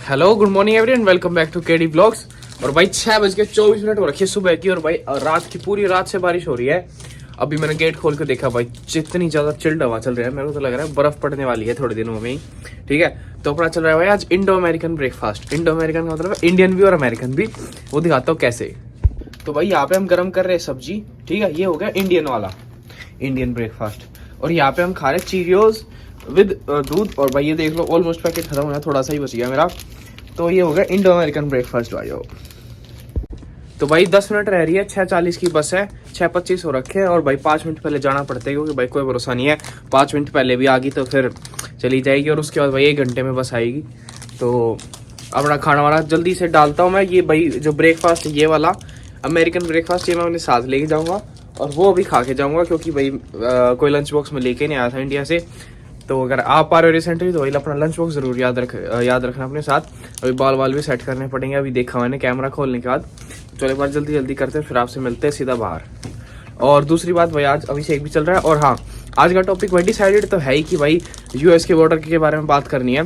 Hello good morning everyone, welcome back to KD blogs. और भाई 6:24 हो रखी है सुबह की, और भाई रात की पूरी रात से बारिश हो रही है। अभी मैंने गेट खोल के देखा भाई, जितनी ज्यादा चिल्ड हवा चल रही है, मेरे को तो लग रहा है बर्फ पड़ने वाली है थोड़े दिनों में ही। ठीक है, तो अपना चल रहा है भाई आज Indo American breakfast. Indo American का मतलब है इंडियन भी और अमेरिकन भी, वो दिखाता हूँ कैसे। तो भाई यहाँ पे हम गर्म कर रहे हैं सब्जी। ठीक है, ये हो गया इंडियन वाला इंडियन ब्रेकफास्ट। और यहाँ पे हम खा रहे चीरियोज विद दूध। और भाई ये देख लो, ऑलमोस्ट पैकेट खत्म हो गया, थोड़ा सा ही बच गया मेरा। तो ये हो गया इंडो अमेरिकन ब्रेकफास्ट भाई। तो भाई 10 मिनट रह रही है, 6:40 की बस है, 6:25 हो रखे हैं। और भाई 5 मिनट पहले जाना पड़ता है, क्योंकि भाई कोई भरोसा नहीं है, 5 मिनट पहले भी आ गई तो फिर चली जाएगी, और उसके बाद भाई 1 घंटे में बस आएगी। तो अपना खाना वाला जल्दी से डालता हूँ मैं। ये भाई जो ब्रेकफास्ट है, ये वाला अमेरिकन ब्रेकफास्ट, ये मैं अपने साथ लेके जाऊँगा और वो भी खा के जाऊँगा, क्योंकि भाई कोई लंच बॉक्स में लेके नहीं आया था इंडिया से। तो अगर आप आ रहे हो रिसेंटली तो भाई अपना लंच बॉक्स जरूर याद रखना अपने साथ। अभी बाल भी सेट करने पड़ेंगे, अभी देखा मैंने कैमरा खोलने के बाद। चलो एक बार जल्दी करते हैं, फिर आपसे मिलते हैं सीधा बाहर। और दूसरी बात भाई, आज अभिषेक भी चल रहा है। और हाँ, आज का टॉपिक भाई डिसाइडेड तो है ही कि भाई यूएस के बॉर्डर के बारे में बात करनी है।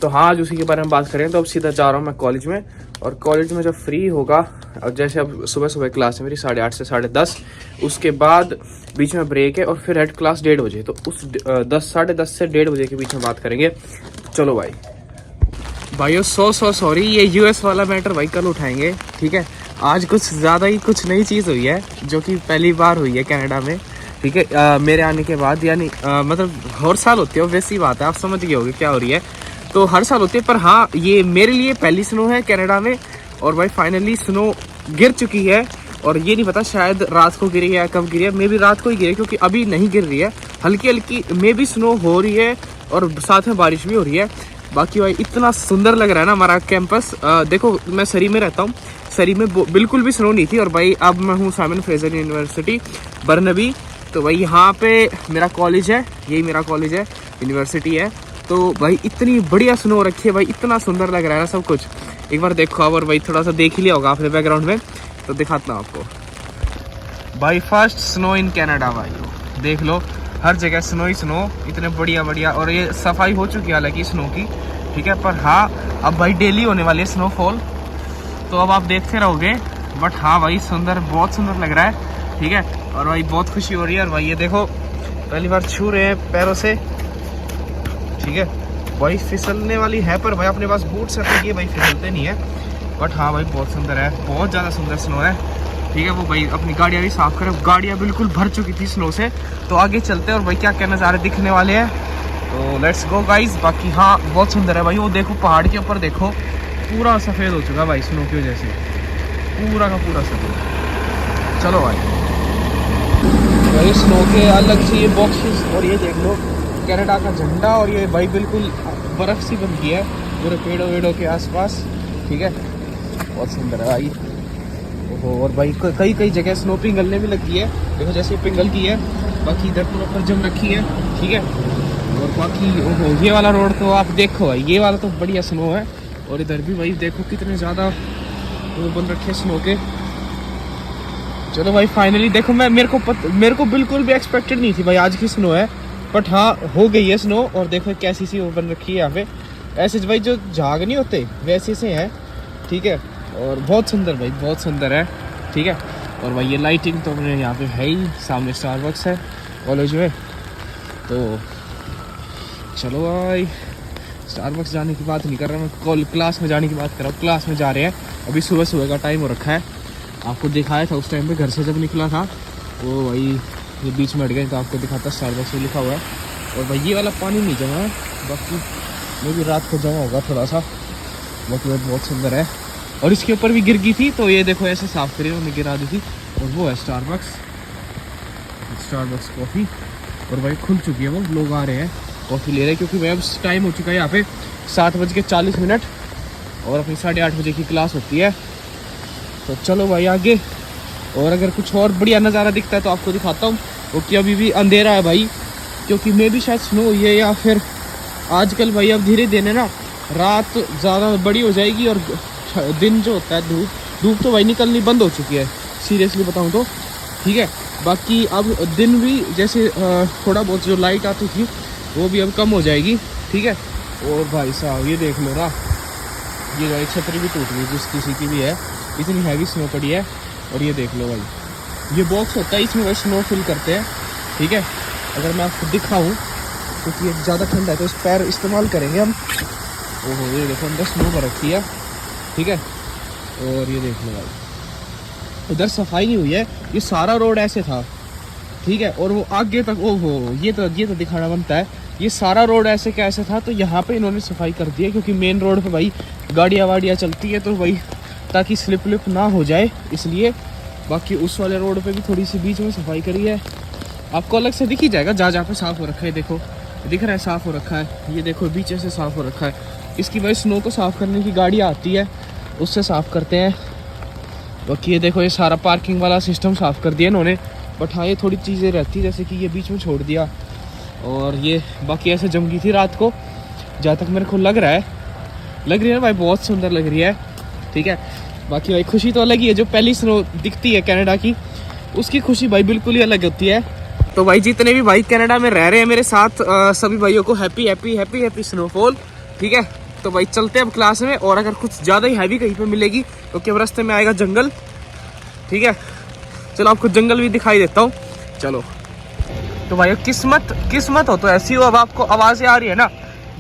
तो हाँ, आज उसी के बारे में बात करें। तो अब सीधा जा रहा हूँ मैं कॉलेज में, और कॉलेज में जब फ्री होगा, और जैसे अब सुबह क्लास है मेरी 8:30 से 10:30, उसके बाद बीच में ब्रेक है, और फिर हेड क्लास 1:30 बजे। तो उस 10 से 1:30 बजे के बीच में बात करेंगे। चलो भाइयों, सॉरी, ये यूएस वाला मैटर भाई कल उठाएंगे। ठीक है, आज कुछ ज़्यादा ही कुछ नई चीज़ हुई है, जो कि पहली बार हुई है कनाडा में। ठीक है, मेरे आने के बाद, यानी मतलब हर साल होती है, वैसी बात है, आप समझ गए होंगे क्या हो रही है। तो हर साल होती है, पर हाँ ये मेरे लिए पहली स्नो है कनाडा में। और भाई फाइनली स्नो गिर चुकी है, और ये नहीं पता शायद रात को गिरी है या कब गिरी है। मे भी रात को ही गिरी, क्योंकि अभी नहीं गिर रही है, हल्की मे भी स्नो हो रही है, और साथ में बारिश भी हो रही है। बाकी भाई इतना सुंदर लग रहा है ना हमारा कैंपस। देखो, मैं सरी में रहता हूँ, सरी में बिल्कुल भी स्नो नहीं थी। और भाई अब मैं हूँ साइमन फ्रेजर यूनिवर्सिटी बर्नबी। तो भाई यहाँ पे मेरा कॉलेज है, यही मेरा कॉलेज है, यूनिवर्सिटी है। तो भाई इतनी बढ़िया स्नो रखी है भाई, इतना सुंदर लग रहा है ना सब कुछ। एक बार देखो आप, और भाई थोड़ा सा देख ही लिया होगा आपने बैकग्राउंड में, तो दिखाता हूँ आपको। भाई फर्स्ट स्नो इन कनाडा भाई, देख लो हर जगह स्नो ही स्नो, इतने बढ़िया। और ये सफाई हो चुकी है हालांकि स्नो की। ठीक है, पर हाँ अब भाई डेली होने वाली है स्नोफॉल, तो अब आप देखते रहोगे। बट हाँ भाई सुंदर, बहुत सुंदर लग रहा है। ठीक है, और भाई बहुत खुशी हो रही है। और भाई ये देखो, पहली बार छू रहे हैं पैरों से। ठीक है भाई, फिसलने वाली है, पर भाई अपने पास बूट्स है तो ये भाई फिसलते नहीं है। बट हाँ भाई बहुत सुंदर है, बहुत ज़्यादा सुंदर स्नो है। ठीक है, वो भाई अपनी गाड़ियाँ भी साफ करें, गाड़ियाँ बिल्कुल भर चुकी थी स्नो से। तो आगे चलते हैं, और भाई क्या क्या नज़ारे दिखने वाले हैं, तो लेट्स गो गाइज। बाकी हाँ बहुत सुंदर है भाई, वो देखो पहाड़ के ऊपर देखो, पूरा सफ़ेद हो चुका भाई स्नो की वजह से, पूरा का पूरा सफ़ेद। चलो भाई स्नो के अलग से ये बॉक्सेस, और ये देख लो कनाडा का झंडा, और ये भाई बिल्कुल बर्फ़ सी बन गई है पूरे पेड़ों वेड़ों के आसपास। ठीक है, बहुत सुंदर है भाई। ओहो, और भाई कई जगह स्नो पिघलने भी लगी है, देखो जैसे पिघल की है। बाकी इधर पर जम रखी है। ठीक है, और बाकी ओहो, ये वाला रोड तो आप देखो भाई, ये वाला तो बढ़िया स्नो है। और इधर भी भाई देखो कितने ज़्यादा वो बन रखे स्नो के। चलो भाई फाइनली देखो, मेरे को बिल्कुल भी एक्सपेक्टेड नहीं थी भाई आज की स्नो है, बट हाँ हो गई है स्नो। और देखो कैसी सी वो बन रखी है यहाँ पे, ऐसे भाई जो झाग नहीं होते वैसे से है। ठीक है, और बहुत सुंदर भाई, बहुत सुंदर है। ठीक है, और भाई ये लाइटिंग तो अपने यहाँ पे है ही, सामने स्टारबक्स है कॉलेज में। तो चलो भाई, स्टारबक्स जाने की बात नहीं कर रहा मैं, क्लास में जाने की बात कर रहा हूँ। क्लास में जा रहे हैं, अभी सुबह का टाइम हो रखा है। आपको दिखाया था उस टाइम पे घर से जब निकला था, वो भाई ये बीच में हट गए, तो आपको दिखाता स्टारबक्स में लिखा हुआ है। और भाई ये वाला पानी नहीं जमा है, बाकी मे भी रात को जमा होगा थोड़ा सा। बहुत सुंदर है, और इसके ऊपर भी गिर गई थी, तो ये देखो ऐसे साफ करी उन्होंने, गिरा दी थी। और वो है स्टारबक्स कॉफ़ी, और भाई खुल चुकी है, वो लोग आ रहे हैं कॉफ़ी ले रहे हैं, क्योंकि भाई अब टाइम हो चुका है यहाँ पे 7:40, और अपनी 8:30 बजे की क्लास होती है। तो चलो भाई आगे, और अगर कुछ और बढ़िया नज़ारा दिखता है तो आपको दिखाता हूँ। क्योंकि अभी भी अंधेरा है भाई, क्योंकि मे भी शायद स्नो हुई है, या फिर आजकल भाई अब धीरे धीरे ना रात ज़्यादा बड़ी हो जाएगी, और दिन जो होता है धूप तो भाई निकलनी बंद हो चुकी है, सीरियसली बताऊँ तो। ठीक है, बाकी अब दिन भी जैसे थोड़ा बहुत जो लाइट आती थी वो भी अब कम हो जाएगी। ठीक है, और भाई साहब ये देख लो ना, ये भाई छतरी भी टूट गई जिस किसी की भी है, इतनी हैवी स्नो पड़ी है। और ये देख लो भाई, ये बॉक्स होता है, इसमें भाई स्नो फिल करते हैं, ठीक है। अगर मैं आपको दिखाऊं क्योंकि ये ज़्यादा ठंडा है तो इस पैर इस्तेमाल करेंगे हम। ओहो ये देखो अंदर स्नो भर रखी है, ठीक है। और ये देख लो भाई, उधर सफाई नहीं हुई है, ये सारा रोड ऐसे था, ठीक है। और वो आगे तक, ओहो ये तो दिखाना बनता है, ये सारा रोड ऐसे कैसे था, तो यहाँ पे इन्होंने सफाई कर दी है क्योंकि मेन रोड पे भाई गाड़ियाँ वाड़ियाँ चलती है, तो भाई ताकि स्लिप विप ना हो जाए इसलिए। बाकी उस वाले रोड पे भी थोड़ी सी बीच में सफाई करी है, आपको अलग से दिख ही जाएगा जहाँ पे साफ़ हो रखा है। देखो दिख रहा है साफ़ हो रखा है, ये देखो बीच से साफ़ हो रखा है। इसकी वजह स्नो को साफ़ करने की गाड़ी आती है, उससे साफ़ करते हैं। बाकी ये देखो ये सारा पार्किंग वाला सिस्टम साफ़ कर दिया इन्होंने, बट हाँ ये थोड़ी चीज़ें रहती जैसे कि ये बीच में छोड़ दिया। और ये बाकी ऐसे जम गई थी रात को, जहाँ तक मेरे को लग रही है ना भाई, बहुत सुंदर लग रही है, ठीक है। बाकी भाई खुशी तो अलग ही है, जो पहली स्नो दिखती है कनाडा की, उसकी खुशी भाई बिल्कुल ही अलग होती है। तो भाई जितने भी भाई कनाडा में रह रहे हैं मेरे साथ, सभी भाइयों को happy happy happy happy snowfall, ठीक है। तो भाई चलते हैं अब क्लास में, और अगर कुछ ज़्यादा ही हैवी कहीं पे मिलेगी तो क्या रास्ते में आएगा जंगल, ठीक है। चलो आपको जंगल भी दिखाई देता हूँ, चलो। तो भाई किस्मत हो तो ऐसी हो। अब आपको आवाज़ें आ रही है ना,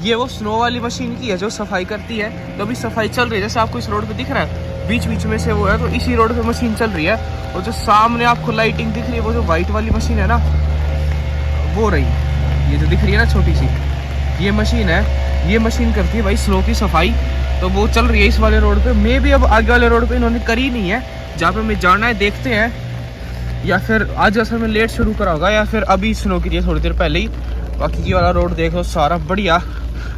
ये वो स्नो वाली मशीन की है जो सफाई करती है, तो अभी सफाई चल रही है। जैसे आपको इस रोड पे दिख रहा है बीच बीच में से वो है, तो इसी रोड पे मशीन चल रही है। और जो सामने आपको लाइटिंग दिख रही है, वो जो वाइट वाली मशीन है ना, वो रही, ये जो दिख रही है ना छोटी सी, ये मशीन है, ये मशीन करती है भाई स्नो की सफाई। तो वो चल रही है इस वाले रोड पे। मे भी अब आगे वाले रोड पे इन्होंने करी नहीं है, जहाँ पे हमें जाना है देखते हैं, या फिर आज असल में लेट शुरू करा होगा, या फिर अभी स्नो गिरी है थोड़ी देर पहले ही। बाकी ये वाला रोड देखो सारा बढ़िया।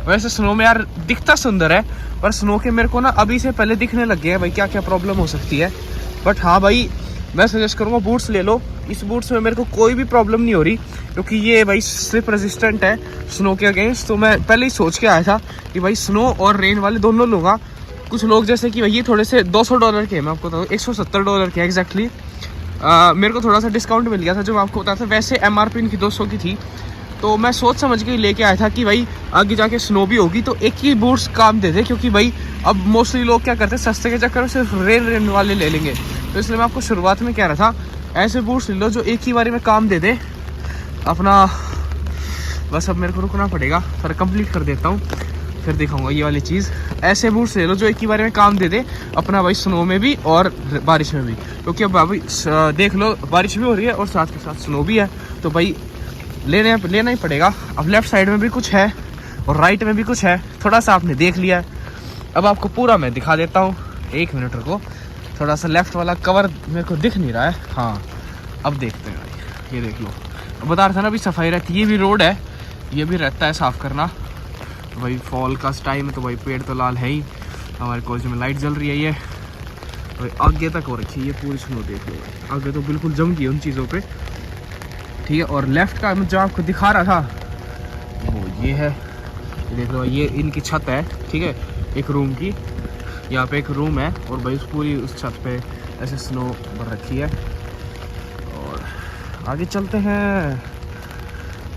वैसे स्नो में यार दिखता सुंदर है, पर स्नो के मेरे को ना अभी से पहले दिखने लग गए हैं भाई क्या क्या प्रॉब्लम हो सकती है। बट हाँ भाई मैं सजेस्ट करूँगा बूट्स ले लो, इस बूट्स में मेरे को कोई भी प्रॉब्लम नहीं हो रही, क्योंकि ये भाई स्लिप रेजिस्टेंट है स्नो के अगेंस्ट। तो मैं पहले ही सोच के आया था कि भाई स्नो और रेन वाले दोनों लूँगा। कुछ लोग जैसे कि भाई ये थोड़े से $200 के, मैं आपको बताऊँ $170 के एग्जैक्टली। मेरे को थोड़ा सा डिस्काउंट मिल गया था जो मैं आपको बताया था, वैसे MRP इनकी 200 की थी। तो मैं सोच समझ के लेके आया था कि भाई आगे जाके स्नो भी होगी तो एक ही बूट्स काम दे दे, क्योंकि भाई अब मोस्टली लोग क्या करते हैं सस्ते के चक्कर में सिर्फ रेन वाले ले लेंगे। तो इसलिए मैं आपको शुरुआत में कह रहा था ऐसे बूट्स ले लो जो एक ही बारी में काम दे दे अपना। बस अब मेरे को रुकना पड़ेगा, फिर कंप्लीट कर देता हूँ, फिर दिखाऊंगा ये वाली चीज़। ऐसे बूट्स ले लो जो एक ही बारे में काम दे दे अपना भाई स्नो में भी और बारिश में भी, क्योंकि अब अभी देख लो बारिश भी हो रही है और साथ के साथ स्नो भी है, तो भाई लेना ही पड़ेगा। अब लेफ्ट साइड में भी कुछ है और राइट में भी कुछ है, थोड़ा सा आपने देख लिया है, अब आपको पूरा मैं दिखा देता हूँ। 1 मिनट रुको, थोड़ा सा लेफ्ट वाला कवर मेरे को दिख नहीं रहा है। हाँ अब देखते हैं भाई, ये देख लो, बता रहा था ना अभी सफाई रहती है, ये भी रोड है, ये भी रहता है साफ़ करना। भाई फॉल का टाइम है तो भाई पेड़ तो लाल है ही, हमारे कॉलेज में लाइट जल रही है। ये भाई आगे तक हो रखी है, ये पूरी स्नो देख लो भाई, आगे तो बिल्कुल जम गई उन चीज़ों पे, ठीक है। और लेफ्ट का मैं जो आपको दिखा रहा था वो ये है, ये देख लो, ये इनकी छत है, ठीक है, एक रूम की, यहाँ पे एक रूम है और भाई उस पूरी उस छत पे ऐसे स्नो भर रखी है। और आगे चलते हैं।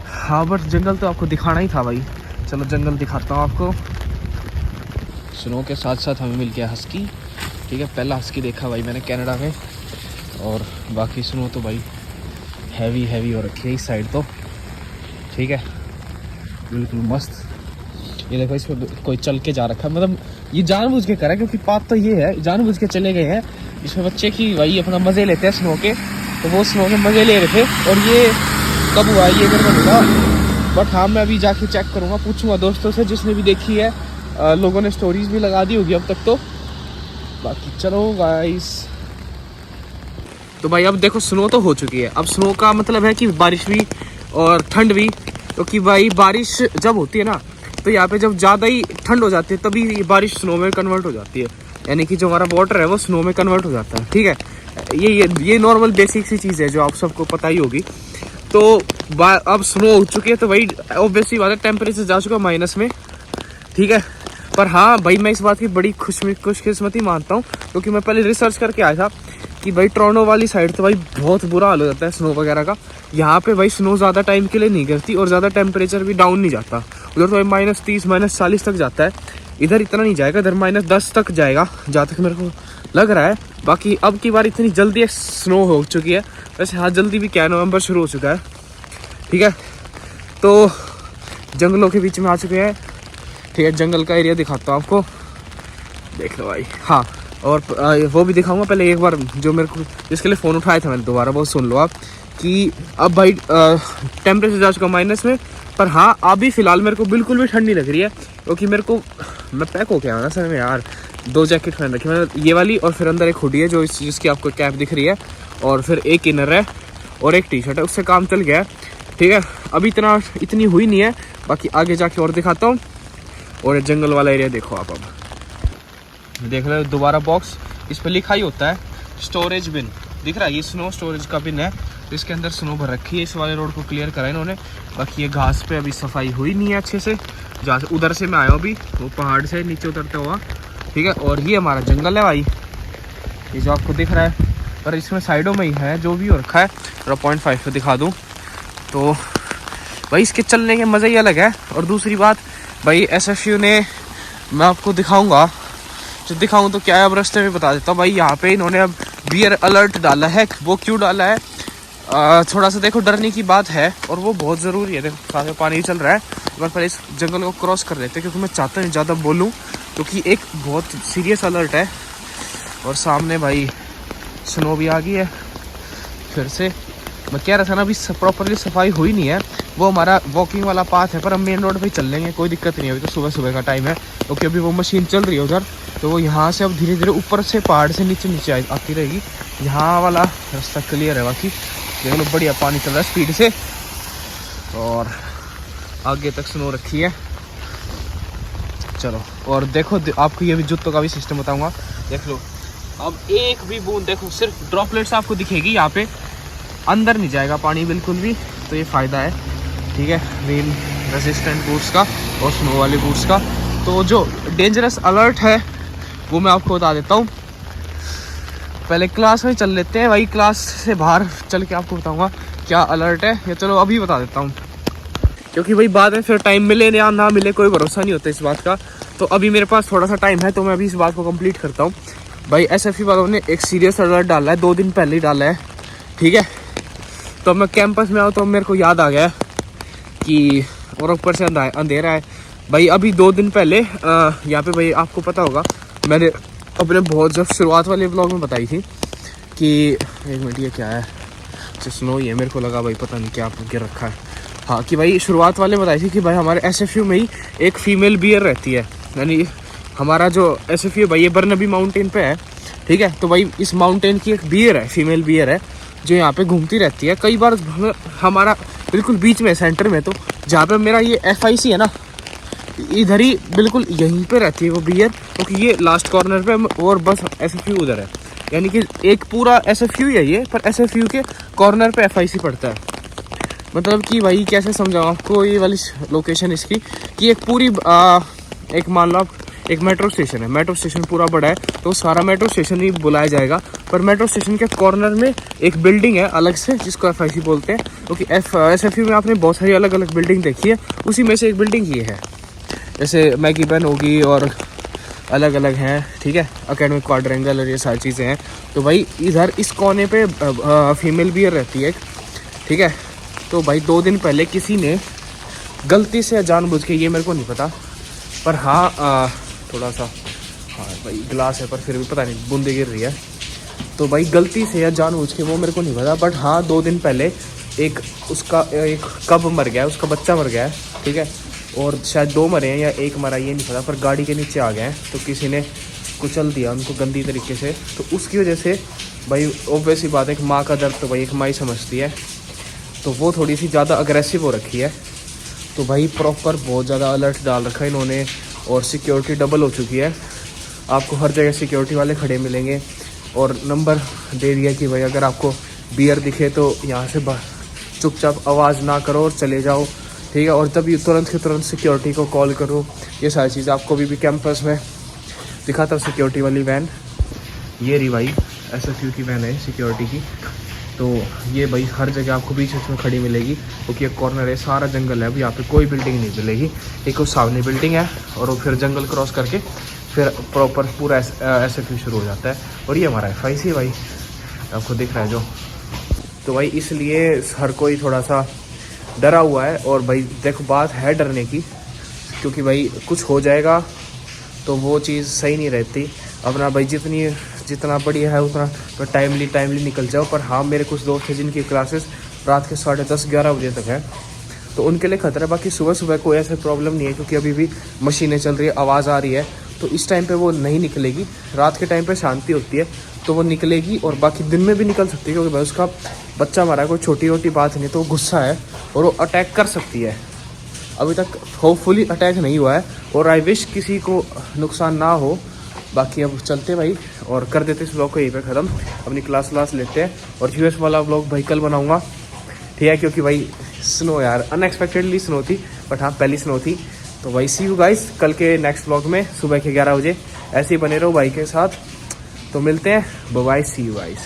हाँ बट जंगल तो आपको दिखाना ही था भाई, चलो जंगल दिखाता हूँ आपको। स्नो के साथ साथ हमें मिल गया हस्की, ठीक है, पहला हस्की देखा भाई मैंने कनाडा में। और बाकी स्नो तो भाई हैवी हो रखी है इस साइड तो, ठीक है, बिल्कुल मस्त। ये देखो इस पर कोई चल के जा रखा है, मतलब ये जानबूझ के करा, क्योंकि बात तो ये है जानबूझ के चले गए हैं इसमें बच्चे की भाई अपना मज़े लेते हैं स्नो के, तो वो स्नो के मज़े ले रहे थे। और ये कब हुआ ये मेरे को मिला, बट हाँ मैं अभी जाके चेक करूँगा, पूछूंगा दोस्तों से जिसने भी देखी है, लोगों ने स्टोरीज भी लगा दी होगी अब तक तो। बाकी चलो गाइस, तो भाई अब देखो स्नो तो हो चुकी है। अब स्नो का मतलब है कि बारिश भी और ठंड भी, क्योंकि भाई बारिश जब होती है ना तो यहाँ पे जब ज़्यादा ही ठंड हो जाती है तभी बारिश स्नो में कन्वर्ट हो जाती है, यानी कि जो हमारा वाटर है वो स्नो में कन्वर्ट हो जाता है, ठीक है। ये नॉर्मल बेसिक सी चीज़ है जो आप सबको पता ही होगी। तो अब स्नो हो चुकी है तो भाई ऑब्वियसली बात है टेम्परेचर जा चुका माइनस में, ठीक है। पर हाँ भाई मैं इस बात की बड़ी खुशकिस्मती मानता हूँ, क्योंकि मैं पहले रिसर्च करके आया था कि भाई टोरंटो वाली साइड तो भाई बहुत बुरा हाल हो जाता है स्नो वगैरह का। यहाँ पे भाई स्नो ज़्यादा टाइम के लिए नहीं गिरती और ज़्यादा टेम्परेचर भी डाउन नहीं जाता, उधर तो भाई -30 -40 तक जाता है। इधर इतना नहीं जाएगा, इधर -10 तक जाएगा जहाँ तक मेरे को लग रहा है। बाकी अब की बार इतनी जल्दी स्नो हो चुकी है, वैसे हाँ जल्दी भी क्या, नवंबर शुरू हो चुका है, ठीक है। तो जंगलों के बीच में आ चुके हैं, ठीक है। जंगल का एरिया दिखाता हूँ आपको, देख लो भाई। हाँ, और वो भी दिखाऊंगा, पहले एक बार जो मेरे को जिसके लिए फ़ोन उठाया था मैंने दोबारा, वो सुन लो आप कि अब भाई टेम्परेचर जा चुका माइनस में। पर हाँ अभी फ़िलहाल मेरे को बिल्कुल भी ठंड नहीं लग रही है, क्योंकि मेरे को मैं पैक हो के आया ना सर में यार। 2 जैकेट पहन रखी मैंने, ये वाली, और फिर अंदर एक हुडी है जो जिसकी आपको कैप दिख रही है, और फिर एक इनर है और एक टी-शर्ट है, उससे काम चल गया है, ठीक है। अभी इतनी हुई नहीं है, बाकी आगे जाके और दिखाता हूँ। और जंगल वाला एरिया देखो आप, अब देख रहे हो दोबारा बॉक्स, इस पर लिखा ही होता है स्टोरेज बिन, दिख रहा है, ये स्नो स्टोरेज का बिन है। तो इसके अंदर स्नो भर रखी है, इस वाले रोड को क्लियर करा इन्होंने। बाकी ये घास पे अभी सफाई हुई नहीं है अच्छे से, जहाँ से उधर से मैं आया हूँ अभी, वो पहाड़ से नीचे उतरता हुआ, ठीक है। और ये हमारा जंगल है भाई, ये जो आपको दिख रहा है, पर इसमें साइडों में ही है जो भी हो रखा है। 0.5 पे दिखा दूँ तो भाई इसके चलने के मज़े ही अलग है। और दूसरी बात भाई, SFU ने, मैं आपको दिखाऊंगा, जो दिखाऊं तो क्या है, अब रास्ते में बता देता हूँ भाई। यहाँ पे इन्होंने अब बियर अलर्ट डाला है, वो क्यों डाला है, थोड़ा सा देखो डरने की बात है, और वो बहुत ज़रूरी है। देखो साथ में पानी चल रहा है, अगर पहले इस जंगल को क्रॉस कर लेते, क्योंकि मैं चाहता नहीं ज़्यादा बोलूँ, क्योंकि एक बहुत सीरियस अलर्ट है। और सामने भाई स्नो भी आ गई है फिर से। मैं कह रहा था ना, अभी प्रॉपरली सफाई हुई नहीं है, वो हमारा वॉकिंग वाला पाथ है, पर हम मेन रोड पे चल लेंगे, कोई दिक्कत नहीं है। अभी तो सुबह सुबह का टाइम है, क्योंकि अभी वो मशीन चल रही है उधर, तो वो यहाँ से अब धीरे धीरे ऊपर से पहाड़ से नीचे आती रहेगी। यहाँ वाला रास्ता क्लियर है, बाकी देख लो बढ़िया पानी चल रहा है स्पीड से, और आगे तक स्नो रखी है। चलो और देखो आपको ये भी जूतों का भी सिस्टम बताऊँगा, देख लो। अब एक भी बूंद, देखो सिर्फ ड्रॉपलेट्स आपको दिखेगी यहाँ पे, अंदर नहीं जाएगा पानी बिल्कुल भी, तो ये फ़ायदा है, ठीक है, रेन रेजिस्टेंट बूट्स का और स्नो वाले बूट्स का। तो जो डेंजरस अलर्ट है वो मैं आपको बता देता हूँ। पहले क्लास में चल लेते हैं भाई, क्लास से बाहर चल के आपको बताऊँगा क्या अलर्ट है, या चलो अभी बता देता हूँ, क्योंकि भाई बाद में फिर टाइम मिले या ना मिले कोई भरोसा नहीं होता इस बात का। तो अभी मेरे पास थोड़ा सा टाइम है, तो मैं अभी इस बात को कंप्लीट करता हूँ। भाई SFU वालों ने एक सीरियस अलर्ट डाला है, 2 दिन पहले ही डाला है, ठीक है। तो मैं कैंपस में आऊँ तो मेरे को याद आ गया कि, और ऊपर से अंधेरा है भाई। अभी 2 दिन पहले यहाँ पे भाई आपको पता होगा, मैंने अपने बहुत जब शुरुआत वाले ब्लॉग में बताई थी कि, एक मिनट ये क्या है, स्नो ही है, मेरे को लगा भाई पता नहीं क्या गिर रखा है। हाँ, कि भाई शुरुआत वाले बताई थी कि भाई हमारे SFU में ही एक फीमेल बियर रहती है, यानी हमारा जो SFU भाई ये बर्नबी माउंटेन पे है, ठीक है। तो भाई इस माउंटेन की एक बियर है, फीमेल बियर है, जो यहाँ पे घूमती रहती है। कई बार हमारा बिल्कुल बीच में सेंटर में, तो जहाँ पे मेरा ये FIC है ना, इधर ही बिल्कुल यहीं पे रहती है वो बियर, क्योंकि ये लास्ट कॉर्नर पे, और बस SFU उधर है, यानी कि एक पूरा SFU है ये, पर SFU के कॉर्नर पे FIC पड़ता है। मतलब कि भाई कैसे समझाऊँ आपको ये वाली लोकेशन इसकी, कि एक पूरी एक मान लो आप एक मेट्रो स्टेशन है, मेट्रो स्टेशन पूरा बड़ा है, तो सारा मेट्रो स्टेशन ही बुलाया जाएगा, पर मेट्रो स्टेशन के कॉर्नर में एक बिल्डिंग है अलग से, जिसको FIC बोलते हैं, क्योंकि SFU में आपने बहुत सारी अलग अलग बिल्डिंग देखी है, उसी में से एक बिल्डिंग ये है। जैसे मैगी बैन होगी और अलग अलग हैं, ठीक है, एकेडमिक क्वाड्रेंगल और ये सारी चीज़ें हैं। तो भाई इधर इस कोने पे फीमेल बियर रहती है, ठीक है। तो भाई 2 दिन पहले किसी ने गलती से जानबूझ के, ये मेरे को नहीं पता, पर हाँ थोड़ा सा, हाँ भाई ग्लास है पर फिर भी पता नहीं बूंदे गिर रही है, तो भाई गलती से या जानबूझ के वो मेरे को नहीं पता, बट हाँ 2 दिन पहले एक कब मर गया है, उसका बच्चा मर गया है, ठीक है। और शायद 2 मरे हैं या 1 मरा, ये नहीं पता, पर गाड़ी के नीचे आ गए हैं, तो किसी ने कुचल दिया उनको गंदी तरीके से। तो उसकी वजह से भाई ऑब्वियस ही बात है, एक माँ का दर्द तो भाई एक माँ ही समझती है, तो वो थोड़ी सी ज़्यादा अग्रेसिव हो रखी है। तो भाई प्रॉपर बहुत ज़्यादा अलर्ट डाल रखा है इन्होंने, और सिक्योरिटी डबल हो चुकी है, आपको हर जगह सिक्योरिटी वाले खड़े मिलेंगे, और नंबर दे दिया कि भाई अगर आपको बियर दिखे तो यहाँ से चुपचाप आवाज़ ना करो और चले जाओ, ठीक है। और तभी तुरंत के तुरंत सिक्योरिटी को कॉल करो, ये सारी चीज़ें आपको भी कैंपस में दिखाता हूँ। सिक्योरिटी वाली वैन ये रही भाई, SFU की वैन है सिक्योरिटी की, तो ये भाई हर जगह आपको बीच बीच में खड़ी मिलेगी, क्योंकि एक कॉर्नर है, सारा जंगल है, अभी यहाँ पे कोई बिल्डिंग नहीं मिलेगी। एक वो सामने बिल्डिंग है और वो फिर जंगल क्रॉस करके फिर प्रॉपर पूरा ऐसे फिर शुरू हो जाता है। और ये हमारा FIC भाई आपको दिख रहा है जो, तो भाई इसलिए हर कोई थोड़ा सा डरा हुआ है। और भाई देखो बात है डरने की, क्योंकि भाई कुछ हो जाएगा तो वो चीज़ सही नहीं रहती। अपना भाई जितना बढ़िया है उतना तो टाइमली निकल जाओ। पर हाँ, मेरे कुछ दोस्त हैं जिनकी क्लासेस रात के 10:30-11 बजे तक है, तो उनके लिए खतरा है। बाकी सुबह कोई ऐसा प्रॉब्लम नहीं है, क्योंकि अभी भी मशीनें चल रही है, आवाज़ आ रही है, तो इस टाइम पे वो नहीं निकलेगी। रात के टाइम पे शांति होती है तो वो निकलेगी, और बाकी दिन में भी निकल सकती है, क्योंकि भाई उसका बच्चा मारा है, कोई छोटी मोटी बात नहीं, तो वो गुस्सा है और वो अटैक कर सकती है। अभी तक होपफुली अटैक नहीं हुआ है, और आई विश किसी को नुकसान ना हो। बाकी अब चलते भाई और कर देते इस ब्लॉग को यहीं पे ख़त्म, अपनी क्लास लेते हैं। और US वाला ब्लॉग भाई कल बनाऊँगा, ठीक है, क्योंकि भाई स्नो यार अनएक्सपेक्टेडली स्नो थी, बट हाँ पहली स्नो थी। तो भाई सी यू गाइस कल के नेक्स्ट ब्लॉग में सुबह के 11 बजे। ऐसे ही बने रहो भाई के साथ, तो मिलते हैं, bye bye, see you guys.